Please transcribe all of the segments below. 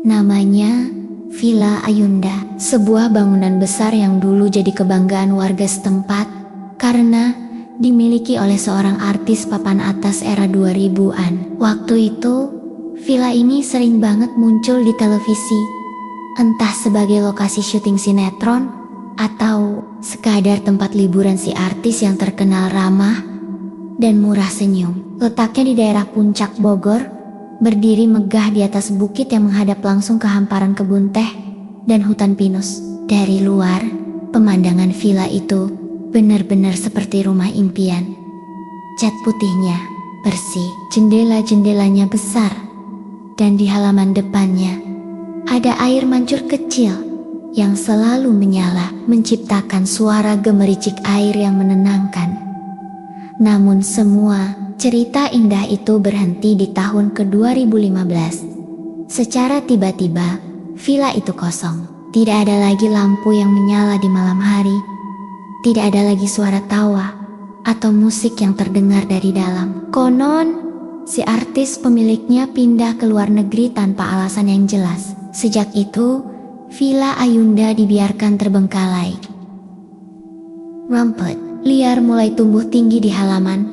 Namanya Villa Ayunda, sebuah bangunan besar yang dulu jadi kebanggaan warga setempat karena dimiliki oleh seorang artis papan atas era 2000-an. Waktu itu, villa ini sering banget muncul di televisi, entah sebagai lokasi syuting sinetron atau sekadar tempat liburan si artis yang terkenal ramah dan murah senyum. Letaknya di daerah Puncak Bogor, berdiri megah di atas bukit yang menghadap langsung ke hamparan kebun teh dan hutan pinus. Dari luar, pemandangan villa itu benar-benar seperti rumah impian. Cat putihnya bersih, jendela-jendelanya besar, dan di halaman depannya ada air mancur kecil yang selalu menyala, menciptakan suara gemericik air yang menenangkan. Namun semua cerita indah itu berhenti di tahun ke-2015. Secara tiba-tiba, villa itu kosong. Tidak ada lagi lampu yang menyala di malam hari. Tidak ada lagi suara tawa atau musik yang terdengar dari dalam. Konon, si artis pemiliknya pindah ke luar negeri tanpa alasan yang jelas. Sejak itu, Villa Ayunda dibiarkan terbengkalai. Rumput liar mulai tumbuh tinggi di halaman,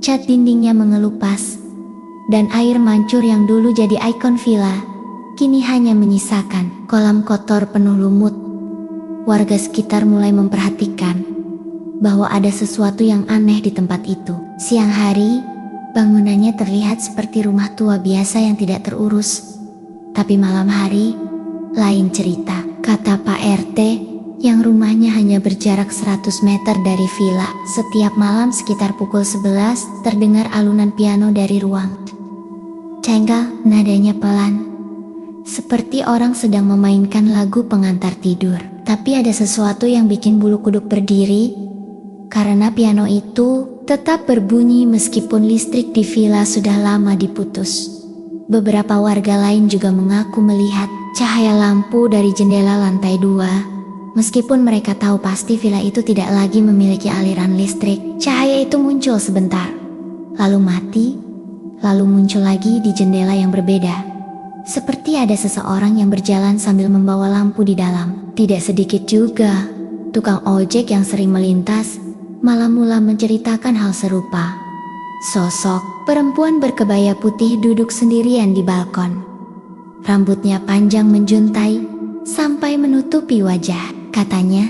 cat dindingnya mengelupas, dan air mancur yang dulu jadi ikon villa, kini hanya menyisakan kolam kotor penuh lumut. Warga sekitar mulai memperhatikan bahwa ada sesuatu yang aneh di tempat itu. Siang hari, bangunannya terlihat seperti rumah tua biasa yang tidak terurus. Tapi malam hari, lain cerita. Kata Pak RT, yang rumahnya hanya berjarak 100 meter dari villa. Setiap malam sekitar pukul 11 terdengar alunan piano dari ruang. Cenggal, nadanya pelan, seperti orang sedang memainkan lagu pengantar tidur. Tapi ada sesuatu yang bikin bulu kuduk berdiri, karena piano itu tetap berbunyi meskipun listrik di villa sudah lama diputus. Beberapa warga lain juga mengaku melihat cahaya lampu dari jendela lantai 2. Meskipun mereka tahu pasti villa itu tidak lagi memiliki aliran listrik, cahaya itu muncul sebentar, lalu mati, lalu muncul lagi di jendela yang berbeda. Seperti ada seseorang yang berjalan sambil membawa lampu di dalam. Tidak sedikit juga tukang ojek yang sering melintas malah mula menceritakan hal serupa. Sosok perempuan berkebaya putih duduk sendirian di balkon. Rambutnya panjang menjuntai sampai menutupi wajah. Katanya,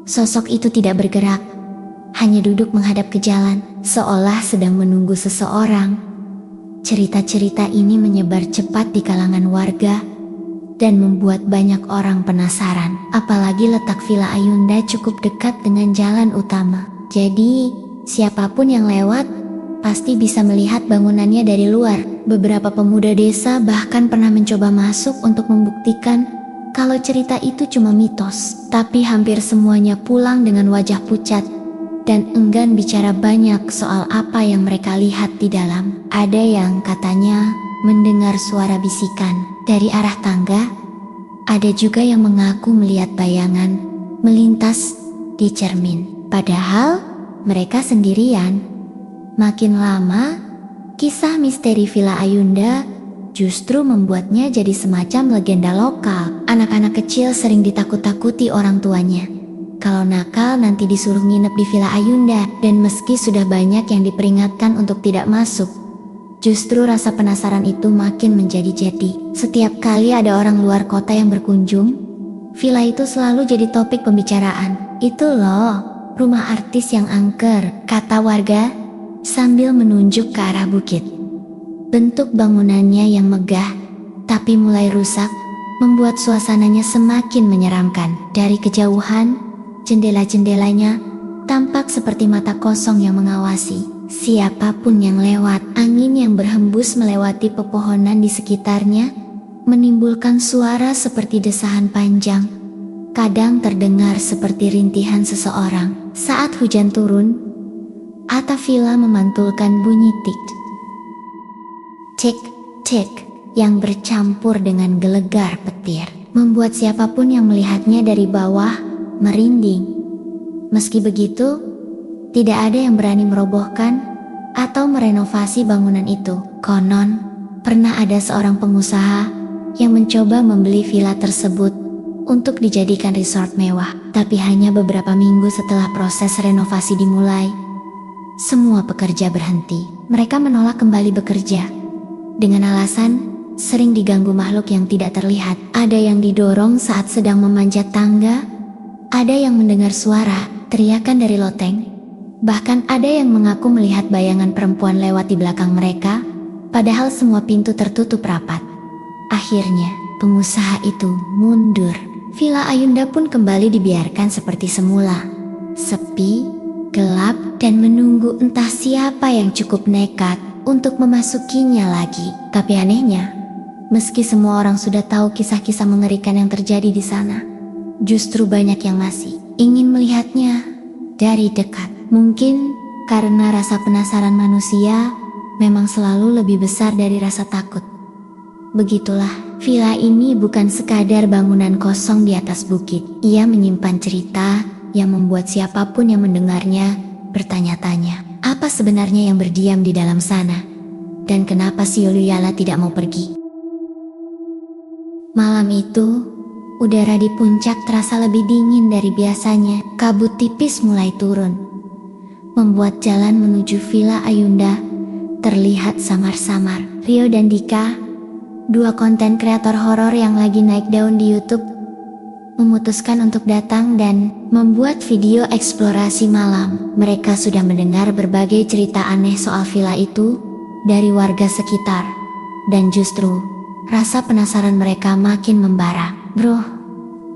sosok itu tidak bergerak, hanya duduk menghadap ke jalan, seolah sedang menunggu seseorang. Cerita-cerita ini menyebar cepat di kalangan warga dan membuat banyak orang penasaran. Apalagi letak Villa Ayunda cukup dekat dengan jalan utama. Jadi, siapapun yang lewat pasti bisa melihat bangunannya dari luar. Beberapa pemuda desa bahkan pernah mencoba masuk untuk membuktikan kalau cerita itu cuma mitos. Tapi hampir semuanya pulang dengan wajah pucat dan enggan bicara banyak soal apa yang mereka lihat di dalam. Ada yang katanya mendengar suara bisikan dari arah tangga. Ada juga yang mengaku melihat bayangan melintas di cermin. Padahal mereka sendirian. Makin lama, kisah misteri Villa Ayunda justru membuatnya jadi semacam legenda lokal. Anak-anak kecil sering ditakut-takuti orang tuanya kalau nakal nanti disuruh nginep di Villa Ayunda. Dan meski sudah banyak yang diperingatkan untuk tidak masuk, justru rasa penasaran itu makin menjadi-jadi. Setiap kali ada orang luar kota yang berkunjung, villa itu selalu jadi topik pembicaraan. Itu loh, rumah artis yang angker, kata warga sambil menunjuk ke arah bukit. Bentuk bangunannya yang megah tapi mulai rusak membuat suasananya semakin menyeramkan. Dari kejauhan, jendela-jendelanya tampak seperti mata kosong yang mengawasi siapapun yang lewat. Angin yang berhembus melewati pepohonan di sekitarnya menimbulkan suara seperti desahan panjang. Kadang terdengar seperti rintihan seseorang. Saat hujan turun, atap villa memantulkan bunyi tik-tik yang bercampur dengan gelegar petir, membuat siapapun yang melihatnya dari bawah merinding. Meski begitu, tidak ada yang berani merobohkan atau merenovasi bangunan itu. Konon, pernah ada seorang pengusaha yang mencoba membeli villa tersebut untuk dijadikan resort mewah. Tapi hanya beberapa minggu setelah proses renovasi dimulai, semua pekerja berhenti. Mereka menolak kembali bekerja dengan alasan sering diganggu makhluk yang tidak terlihat. Ada yang didorong saat sedang memanjat tangga, ada yang mendengar suara teriakan dari loteng, bahkan ada yang mengaku melihat bayangan perempuan lewat di belakang mereka, padahal semua pintu tertutup rapat. Akhirnya, pengusaha itu mundur. Villa Ayunda pun kembali dibiarkan seperti semula. Sepi, gelap, dan menunggu entah siapa yang cukup nekat untuk memasukinya lagi. Tapi anehnya, meski semua orang sudah tahu kisah-kisah mengerikan yang terjadi di sana, justru banyak yang masih ingin melihatnya dari dekat. Mungkin karena rasa penasaran manusia memang selalu lebih besar dari rasa takut. Begitulah, villa ini bukan sekadar bangunan kosong di atas bukit. Ia menyimpan cerita yang membuat siapapun yang mendengarnya bertanya-tanya, apa sebenarnya yang berdiam di dalam sana? Dan kenapa si Yoluyala tidak mau pergi? Malam itu, udara di puncak terasa lebih dingin dari biasanya. Kabut tipis mulai turun, membuat jalan menuju Villa Ayunda terlihat samar-samar. Rio dan Dika, dua konten kreator horor yang lagi naik daun di YouTube, memutuskan untuk datang dan membuat video eksplorasi malam. Mereka sudah mendengar berbagai cerita aneh soal villa itu dari warga sekitar, dan justru rasa penasaran mereka makin membara. Bro,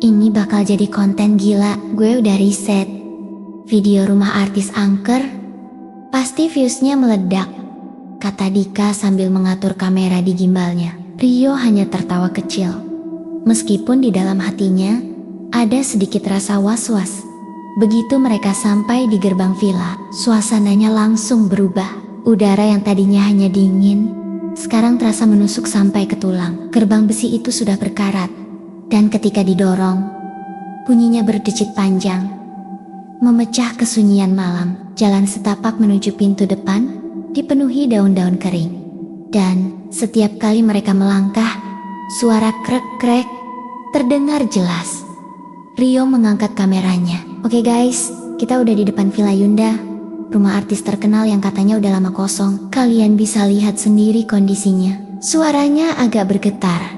ini bakal jadi konten gila. Gue udah riset video rumah artis angker, pasti viewsnya meledak, kata Dika sambil mengatur kamera di gimbalnya. Rio hanya tertawa kecil, meskipun di dalam hatinya ada sedikit rasa was-was. Begitu mereka sampai di gerbang villa, suasananya langsung berubah. Udara yang tadinya hanya dingin, sekarang terasa menusuk sampai ke tulang. Gerbang besi itu sudah berkarat, dan ketika didorong, bunyinya berdecit panjang, memecah kesunyian malam. Jalan setapak menuju pintu depan dipenuhi daun-daun kering, dan setiap kali mereka melangkah, suara krek-krek terdengar jelas. Rio mengangkat kameranya. Oke guys, kita udah di depan Villa Ayunda, rumah artis terkenal yang katanya udah lama kosong. Kalian bisa lihat sendiri kondisinya. Suaranya agak bergetar,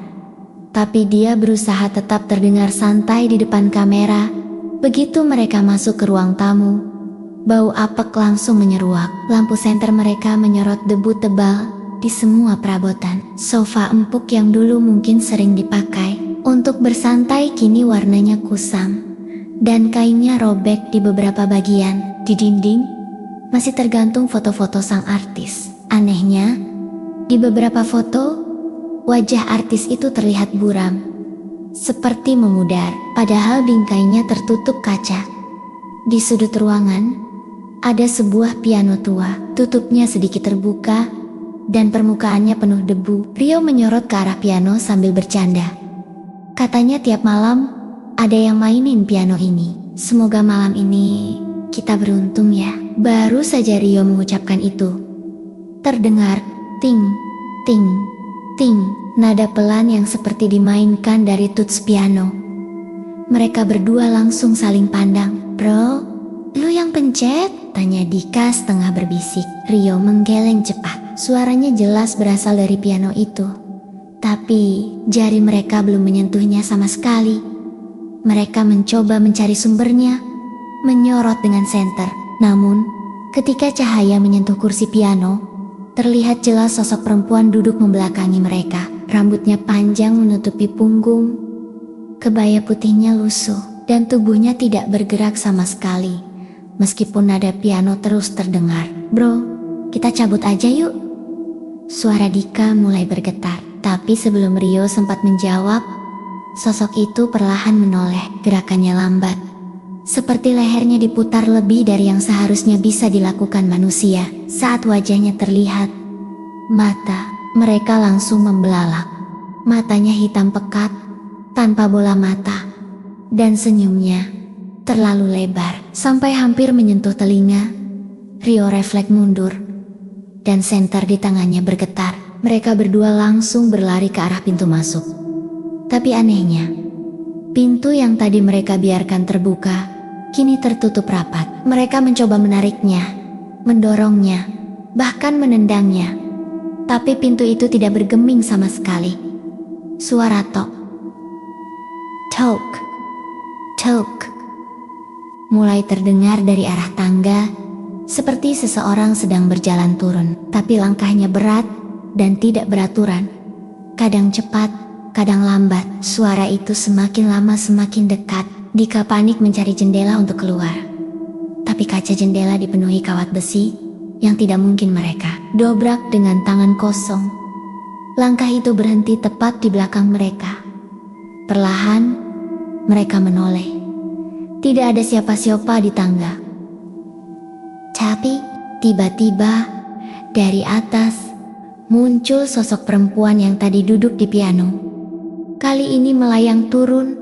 tapi dia berusaha tetap terdengar santai di depan kamera. Begitu mereka masuk ke ruang tamu, bau apek langsung menyeruak. Lampu senter mereka menyorot debu tebal di semua perabotan. Sofa empuk yang dulu mungkin sering dipakai untuk bersantai kini warnanya kusam, dan kainnya robek di beberapa bagian. Di dinding masih tergantung foto-foto sang artis. Anehnya, di beberapa foto, wajah artis itu terlihat buram, seperti memudar, padahal bingkainya tertutup kaca. Di sudut ruangan, ada sebuah piano tua, tutupnya sedikit terbuka, dan permukaannya penuh debu. Rio menyorot ke arah piano sambil bercanda. Katanya tiap malam ada yang mainin piano ini. Semoga malam ini kita beruntung ya. Baru saja Rio mengucapkan itu, terdengar ting, ting, ting, nada pelan yang seperti dimainkan dari tuts piano. Mereka berdua langsung saling pandang. Bro, lu yang pencet? Tanya Dika setengah berbisik. Rio menggeleng cepat. Suaranya jelas berasal dari piano itu, tapi jari mereka belum menyentuhnya sama sekali. Mereka mencoba mencari sumbernya, menyorot dengan senter. Namun, ketika cahaya menyentuh kursi piano, terlihat jelas sosok perempuan duduk membelakangi mereka. Rambutnya panjang menutupi punggung, kebaya putihnya lusuh, dan tubuhnya tidak bergerak sama sekali. Meskipun nada piano terus terdengar. Bro, kita cabut aja yuk. Suara Dika mulai bergetar, tapi sebelum Rio sempat menjawab, sosok itu perlahan menoleh. Gerakannya lambat, seperti lehernya diputar lebih dari yang seharusnya bisa dilakukan manusia. Saat wajahnya terlihat, mata mereka langsung membelalak. Matanya hitam pekat, tanpa bola mata, dan senyumnya terlalu lebar, sampai hampir menyentuh telinga. Rio refleks mundur, dan senter di tangannya bergetar. Mereka berdua langsung berlari ke arah pintu masuk. Tapi anehnya, pintu yang tadi mereka biarkan terbuka, kini tertutup rapat. Mereka mencoba menariknya, mendorongnya, bahkan menendangnya. Tapi pintu itu tidak bergeming sama sekali. Suara tok, tok, tok mulai terdengar dari arah tangga, seperti seseorang sedang berjalan turun. Tapi langkahnya berat dan tidak beraturan. Kadang cepat, kadang lambat. Suara itu semakin lama semakin dekat. Dika panik mencari jendela untuk keluar. Tapi kaca jendela dipenuhi kawat besi yang tidak mungkin mereka dobrak dengan tangan kosong. Langkah itu berhenti tepat di belakang mereka. Perlahan, mereka menoleh. Tidak ada siapa-siapa di tangga. Tapi, tiba-tiba, dari atas, muncul sosok perempuan yang tadi duduk di piano. Kali ini melayang turun,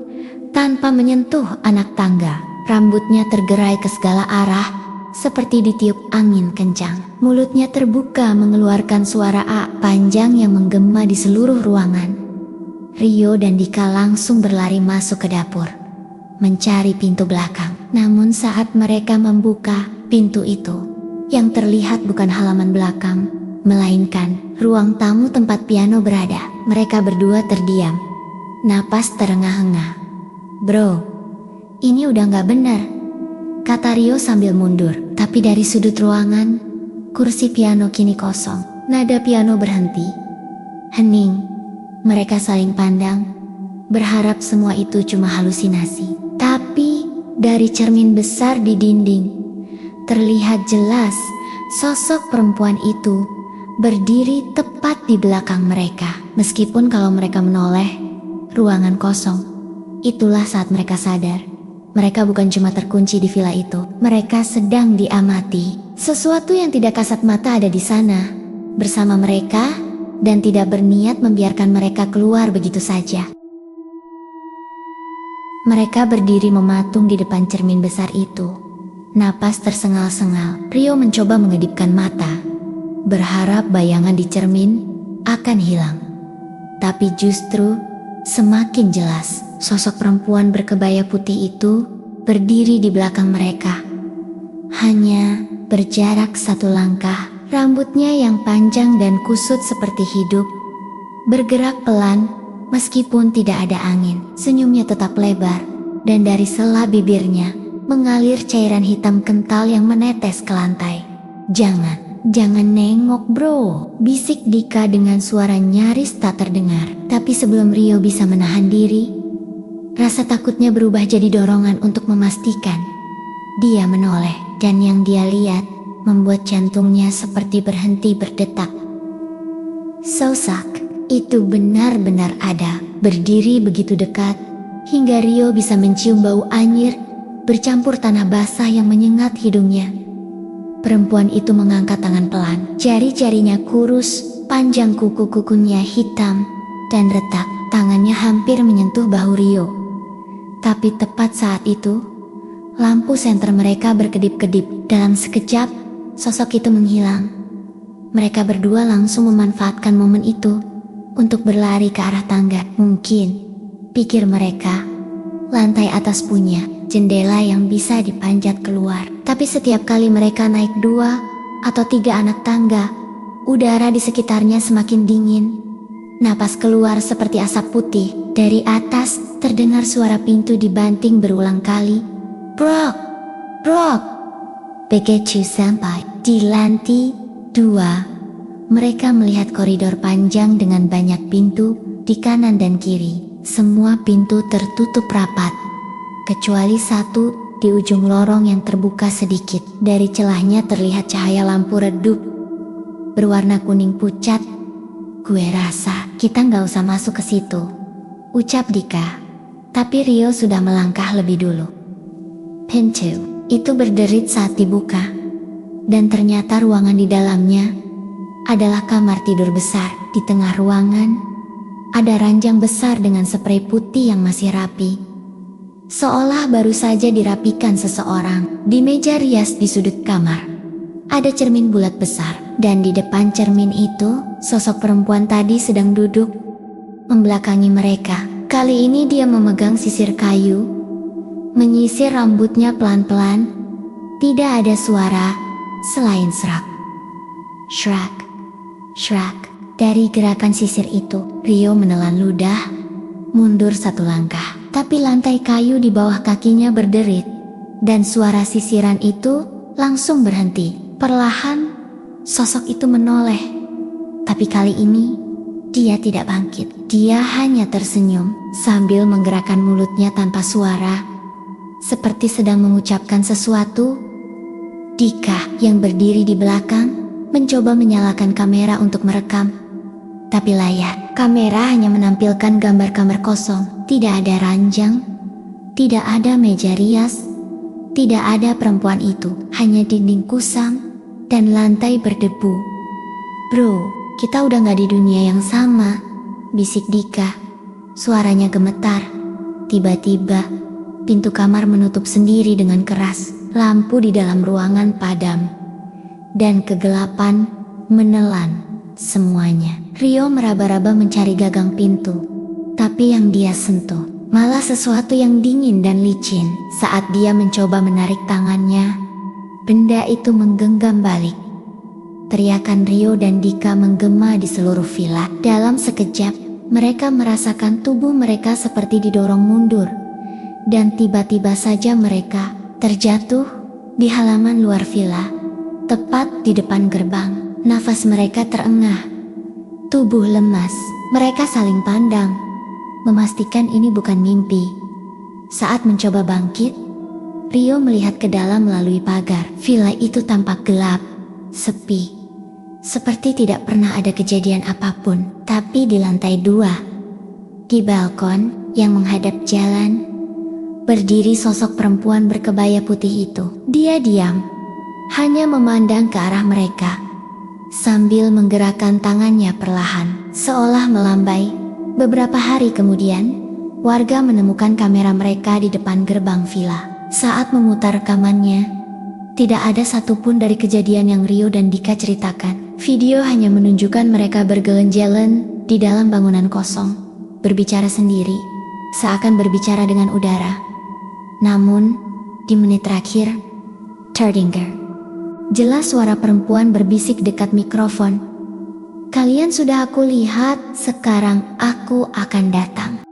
tanpa menyentuh anak tangga. Rambutnya tergerai ke segala arah, seperti ditiup angin kencang. Mulutnya terbuka mengeluarkan suara A panjang yang menggema di seluruh ruangan. Rio dan Dika langsung berlari masuk ke dapur, mencari pintu belakang. Namun saat mereka membuka pintu itu, yang terlihat bukan halaman belakang, melainkan ruang tamu tempat piano berada. Mereka berdua terdiam, napas terengah-engah. "Bro, ini udah gak benar," kata Rio sambil mundur. Tapi dari sudut ruangan, kursi piano kini kosong. Nada piano berhenti. Hening. Mereka saling pandang, berharap semua itu cuma halusinasi. Tapi dari cermin besar di dinding, terlihat jelas sosok perempuan itu berdiri tepat di belakang mereka. Meskipun kalau mereka menoleh, ruangan kosong. Itulah saat mereka sadar, mereka bukan cuma terkunci di villa itu, mereka sedang diamati. Sesuatu yang tidak kasat mata ada di sana, bersama mereka, dan tidak berniat membiarkan mereka keluar begitu saja. Mereka berdiri mematung di depan cermin besar itu. Napas tersengal-sengal. Rio mencoba mengedipkan mata, berharap bayangan di cermin akan hilang. Tapi justru semakin jelas. Sosok perempuan berkebaya putih itu berdiri di belakang mereka. Hanya berjarak satu langkah, rambutnya yang panjang dan kusut seperti hidup, bergerak pelan meskipun tidak ada angin. Senyumnya tetap lebar, dan dari sela bibirnya mengalir cairan hitam kental yang menetes ke lantai. Jangan nengok bro," bisik Dika dengan suara nyaris tak terdengar. Tapi sebelum Rio bisa menahan diri, rasa takutnya berubah jadi dorongan untuk memastikan. Dia menoleh, dan yang dia lihat membuat jantungnya seperti berhenti berdetak. Sosok itu benar-benar ada, berdiri begitu dekat, hingga Rio bisa mencium bau anyir bercampur tanah basah yang menyengat hidungnya. Perempuan itu mengangkat tangan pelan, jari-jarinya kurus, panjang kuku-kukunya hitam dan retak. Tangannya hampir menyentuh bahu Rio. Tapi tepat saat itu, lampu senter mereka berkedip-kedip. Dalam sekejap, sosok itu menghilang. Mereka berdua langsung memanfaatkan momen itu untuk berlari ke arah tangga. Mungkin, pikir mereka, lantai atas punya jendela yang bisa dipanjat keluar. Tapi setiap kali mereka naik 2 atau 3 anak tangga, udara di sekitarnya semakin dingin. Napas keluar seperti asap putih. Dari atas terdengar suara pintu dibanting berulang kali. Brok, brok. Begitu sampai di lantai 2, mereka melihat koridor panjang dengan banyak pintu di kanan dan kiri. Semua pintu tertutup rapat, kecuali satu di ujung lorong yang terbuka sedikit. Dari celahnya terlihat cahaya lampu redup berwarna kuning pucat. "Gue rasa kita nggak usah masuk ke situ," ucap Dika. Tapi Rio sudah melangkah lebih dulu. Pintu itu berderit saat dibuka, dan ternyata ruangan di dalamnya adalah kamar tidur besar. Di tengah ruangan ada ranjang besar dengan sprei putih yang masih rapi, seolah baru saja dirapikan seseorang. Di meja rias di sudut kamar ada cermin bulat besar, dan di depan cermin itu sosok perempuan tadi sedang duduk membelakangi mereka. Kali ini dia memegang sisir kayu, menyisir rambutnya pelan-pelan. Tidak ada suara selain serak, shrak, shrak. Dari gerakan sisir itu, Rio menelan ludah, mundur satu langkah. Tapi lantai kayu di bawah kakinya berderit, dan suara sisiran itu langsung berhenti. Perlahan, sosok itu menoleh. Tapi kali ini, dia tidak bangkit. Dia hanya tersenyum, sambil menggerakkan mulutnya tanpa suara, seperti sedang mengucapkan sesuatu. Dika yang berdiri di belakang, mencoba menyalakan kamera untuk merekam. Tapi layar kamera hanya menampilkan gambar kamar kosong. Tidak ada ranjang, tidak ada meja rias, tidak ada perempuan itu. Hanya dinding kusam dan lantai berdebu. Bro, kita udah gak di dunia yang sama, bisik Dika. Suaranya gemetar. Tiba-tiba, pintu kamar menutup sendiri dengan keras. Lampu di dalam ruangan padam, dan kegelapan menelan semuanya. Rio meraba-raba mencari gagang pintu, tapi yang dia sentuh malah sesuatu yang dingin dan licin. Saat dia mencoba menarik tangannya, benda itu menggenggam balik. Teriakan Rio dan Dika menggema di seluruh villa. Dalam sekejap, mereka merasakan tubuh mereka seperti didorong mundur, dan tiba-tiba saja mereka terjatuh di halaman luar villa, tepat di depan gerbang. Nafas mereka terengah, tubuh lemas. Mereka saling pandang, memastikan ini bukan mimpi. Saat mencoba bangkit, Rio melihat ke dalam melalui pagar. Villa itu tampak gelap, sepi, seperti tidak pernah ada kejadian apapun. Tapi di lantai 2, di balkon yang menghadap jalan, berdiri sosok perempuan berkebaya putih itu. Dia diam, hanya memandang ke arah mereka, sambil menggerakkan tangannya perlahan, seolah melambai. Beberapa hari kemudian, warga menemukan kamera mereka di depan gerbang villa. Saat memutar rekamannya, tidak ada satupun dari kejadian yang Rio dan Dika ceritakan. Video hanya menunjukkan mereka berjalan-jalan di dalam bangunan kosong, berbicara sendiri, seakan berbicara dengan udara. Namun, di menit terakhir, terdengar jelas suara perempuan berbisik dekat mikrofon. "Kalian sudah aku lihat, sekarang aku akan datang."